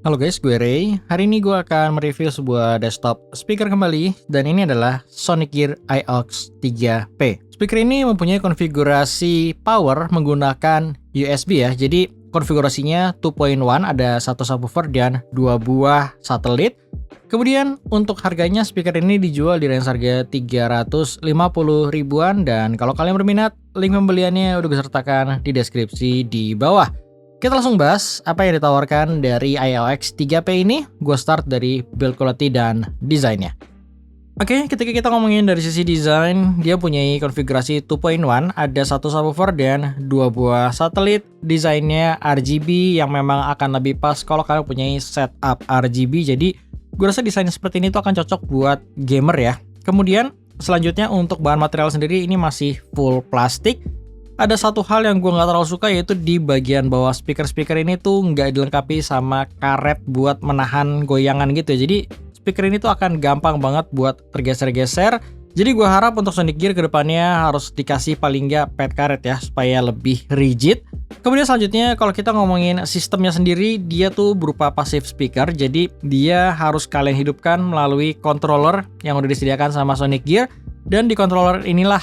Halo guys, gue Ray. Hari ini gue akan mereview sebuah desktop speaker kembali, dan ini adalah Sonic Gear IOX 3P. Speaker ini mempunyai konfigurasi power menggunakan USB ya. Jadi konfigurasinya 2.1, ada satu subwoofer dan dua buah satelit. Kemudian untuk harganya speaker ini dijual di range harga 350 ribuan, dan kalau kalian berminat, link pembeliannya udah gue sertakan di deskripsi di bawah. Kita langsung bahas apa yang ditawarkan dari IOX 3P ini. Gue start dari build quality dan desainnya. Oke, ketika kita ngomongin dari sisi desain, dia punya konfigurasi 2.1, ada satu subwoofer dan dua buah satelit. Desainnya RGB yang memang akan lebih pas kalau kalian punya setup RGB. Jadi gue rasa desain seperti ini tuh akan cocok buat gamer ya. Kemudian selanjutnya untuk bahan material sendiri ini masih full plastik. Ada satu hal yang gue nggak terlalu suka, yaitu di bagian bawah speaker ini tuh nggak dilengkapi sama karet buat menahan goyangan gitu ya. Jadi speaker ini tuh akan gampang banget buat tergeser-geser. Jadi gue harap untuk Sonic Gear kedepannya harus dikasih paling nggak pad karet ya, supaya lebih rigid. Kemudian selanjutnya kalau kita ngomongin sistemnya sendiri, dia tuh berupa passive speaker. Jadi dia harus kalian hidupkan melalui controller yang udah disediakan sama Sonic Gear. Dan di controller inilah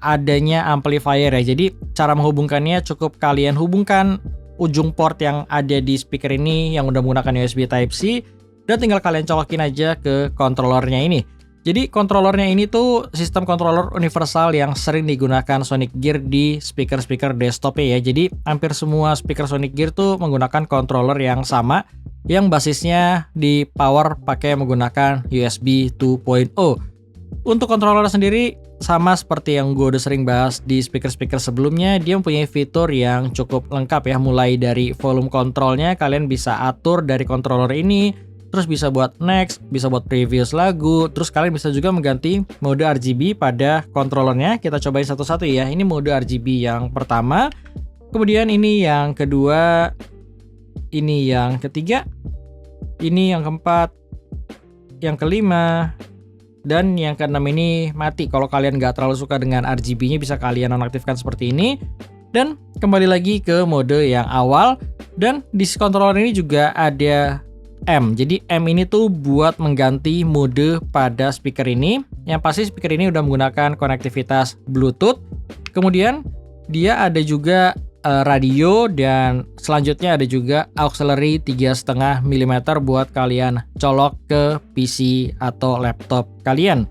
adanya amplifier ya. Jadi cara menghubungkannya cukup kalian hubungkan ujung port yang ada di speaker ini yang udah menggunakan USB Type-C, dan tinggal kalian colokin aja ke controllernya ini. Jadi controllernya ini tuh sistem controller universal yang sering digunakan Sonic Gear di speaker-speaker desktopnya ya. Jadi hampir semua speaker Sonic Gear tuh menggunakan controller yang sama, yang basisnya di power pakai menggunakan USB 2.0. Untuk controller sendiri, sama seperti yang gue udah sering bahas di speaker-speaker sebelumnya, dia mempunyai fitur yang cukup lengkap ya. Mulai dari volume controlnya, kalian bisa atur dari controller ini, terus bisa buat next, bisa buat previous lagu, terus kalian bisa juga mengganti mode RGB pada controllernya. Kita cobain satu-satu ya. Ini mode RGB yang pertama, kemudian ini yang kedua, ini yang ketiga, ini yang keempat, yang kelima, dan yang keenam ini mati. Kalau kalian nggak terlalu suka dengan RGB-nya, bisa kalian nonaktifkan seperti ini. Dan kembali lagi ke mode yang awal. Dan di controller ini juga ada M. Jadi M ini tuh buat mengganti mode pada speaker ini. Yang pasti speaker ini udah menggunakan konektivitas Bluetooth. Kemudian dia ada juga radio, dan selanjutnya ada juga auxiliary 3,5 mm buat kalian colok ke PC atau laptop kalian.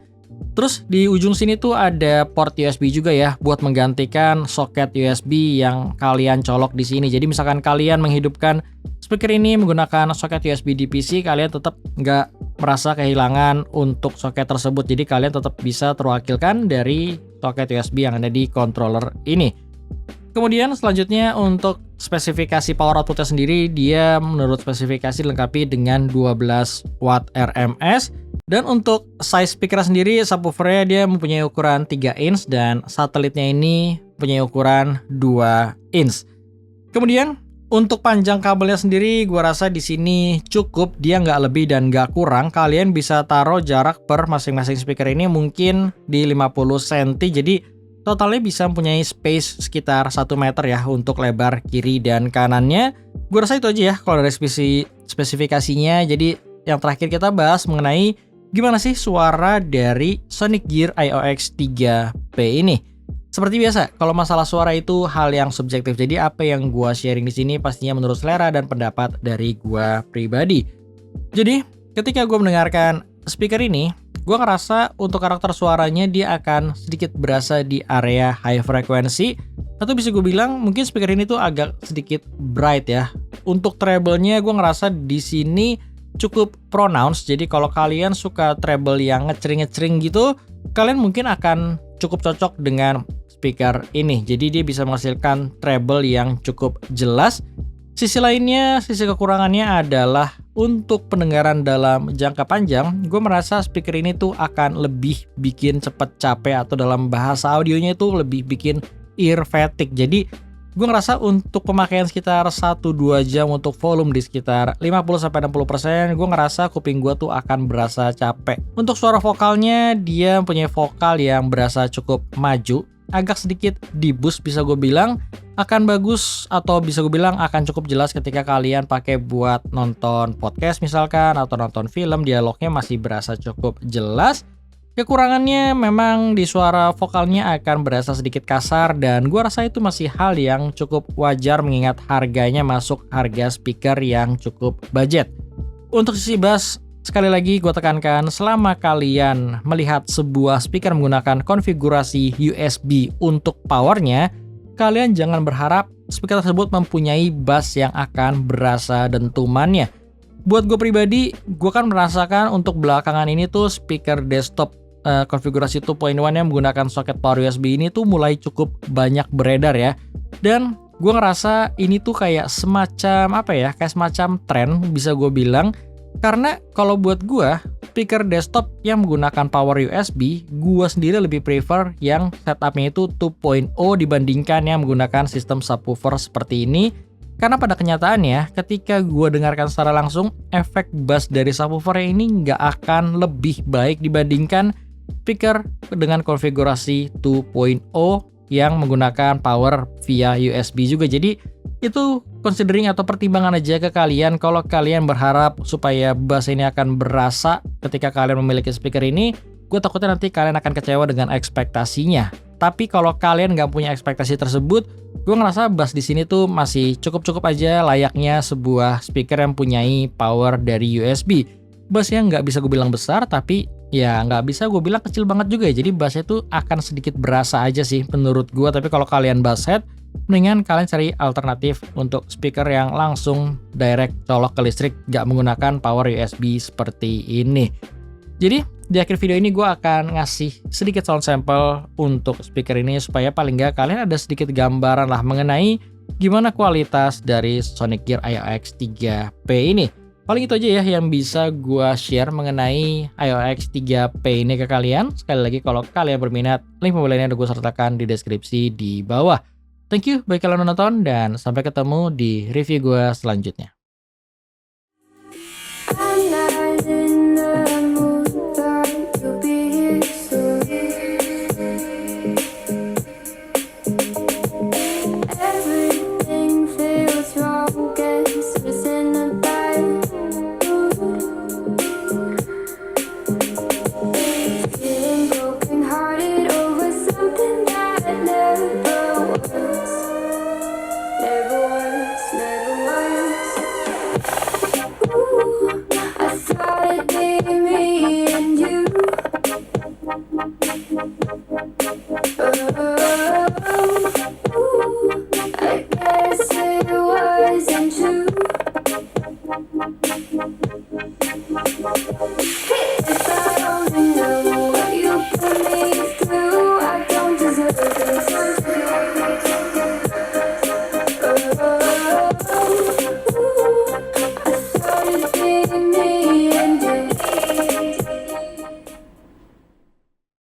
Terus di ujung sini tuh ada port USB juga ya, buat menggantikan soket USB yang kalian colok di sini. Jadi misalkan kalian menghidupkan speaker ini menggunakan soket USB di PC, kalian tetap nggak merasa kehilangan untuk soket tersebut. Jadi kalian tetap bisa terwakilkan dari soket USB yang ada di controller ini. Kemudian selanjutnya untuk spesifikasi power outputnya sendiri, dia menurut spesifikasi dilengkapi dengan 12 watt RMS. Dan untuk size speaker sendiri, subwoofernya dia mempunyai ukuran 3 inch dan satelitnya ini mempunyai ukuran 2 inch. Kemudian untuk panjang kabelnya sendiri, gua rasa di sini cukup, dia nggak lebih dan nggak kurang. Kalian bisa taruh jarak per masing-masing speaker ini mungkin di 50 cm. Jadi totalnya bisa mempunyai space sekitar 1 meter ya untuk lebar kiri dan kanannya. Gue rasa itu aja ya kalau dari spesifikasinya. Jadi yang terakhir kita bahas mengenai gimana sih suara dari Sonic Gear IOX 3P ini. Seperti biasa, kalau masalah suara itu hal yang subjektif. Jadi apa yang gue sharing di sini pastinya menurut selera dan pendapat dari gue pribadi. Jadi ketika gue mendengarkan speaker ini, gue ngerasa untuk karakter suaranya dia akan sedikit berasa di area high frequency, atau bisa gue bilang mungkin speaker ini tuh agak sedikit bright ya. Untuk treble-nya gue ngerasa di sini cukup pronounced. Jadi kalau kalian suka treble yang ngecering-ngecering gitu, kalian mungkin akan cukup cocok dengan speaker ini. Jadi dia bisa menghasilkan treble yang cukup jelas. Sisi lainnya, sisi kekurangannya adalah untuk pendengaran dalam jangka panjang. Gue merasa speaker ini tuh akan lebih bikin cepet capek, atau dalam bahasa audionya itu lebih bikin ear fatigue. Jadi gue ngerasa untuk pemakaian sekitar 1-2 jam untuk volume di sekitar 50-60%, gue ngerasa kuping gue tuh akan berasa capek. Untuk suara vokalnya, dia punya vokal yang berasa cukup maju. agak sedikit di-boost bisa gue bilang, akan bagus atau bisa gue bilang akan cukup jelas ketika kalian pakai buat nonton podcast misalkan atau nonton film, dialognya masih berasa cukup jelas. Kekurangannya memang di suara vokalnya akan berasa sedikit kasar dan gua rasa itu masih hal yang cukup wajar mengingat harganya masuk harga speaker yang cukup budget. Untuk sisi bass, sekali lagi gue tekankan selama kalian melihat sebuah speaker menggunakan konfigurasi USB untuk powernya, kalian jangan berharap speaker tersebut mempunyai bass yang akan berasa dentumannya. Buat gue pribadi, gue kan merasakan untuk belakangan ini tuh speaker desktop konfigurasi 2.1 yang menggunakan soket power USB ini tuh mulai cukup banyak beredar ya. Dan gue ngerasa ini tuh kayak semacam kayak semacam tren bisa gue bilang. Karena kalau buat gue, speaker desktop yang menggunakan power USB, gue sendiri lebih prefer yang setupnya itu 2.0 dibandingkan yang menggunakan sistem subwoofer seperti ini. Karena pada kenyataannya, ketika gue dengarkan secara langsung, efek bass dari subwoofer ini nggak akan lebih baik dibandingkan speaker dengan konfigurasi 2.0 yang menggunakan power via USB juga. Jadi itu considering atau pertimbangan aja ke kalian. Kalau kalian berharap supaya bass ini akan berasa ketika kalian memiliki speaker ini, gue takutnya nanti kalian akan kecewa dengan ekspektasinya. Tapi kalau kalian nggak punya ekspektasi tersebut, gue ngerasa bass di sini tuh masih cukup-cukup aja layaknya sebuah speaker yang punyai power dari USB. Bassnya nggak bisa gue bilang besar, tapi ya nggak bisa gue bilang kecil banget juga ya. Jadi bassnya tuh akan sedikit berasa aja sih menurut gue. Tapi kalau kalian basshead, mendingan kalian cari alternatif untuk speaker yang langsung direct colok ke listrik, nggak menggunakan power USB seperti ini. Jadi di akhir video ini gue akan ngasih sedikit sound sample untuk speaker ini supaya paling nggak kalian ada sedikit gambaran lah mengenai gimana kualitas dari Sonic Gear IOX 3P ini. Paling itu aja ya yang bisa gue share mengenai IOX 3P ini ke kalian. Sekali lagi kalau kalian berminat, link pembeliannya udah gue sertakan di deskripsi di bawah. Thank you bagi kalian menonton dan sampai ketemu di review gue selanjutnya. I guess it wasn't true.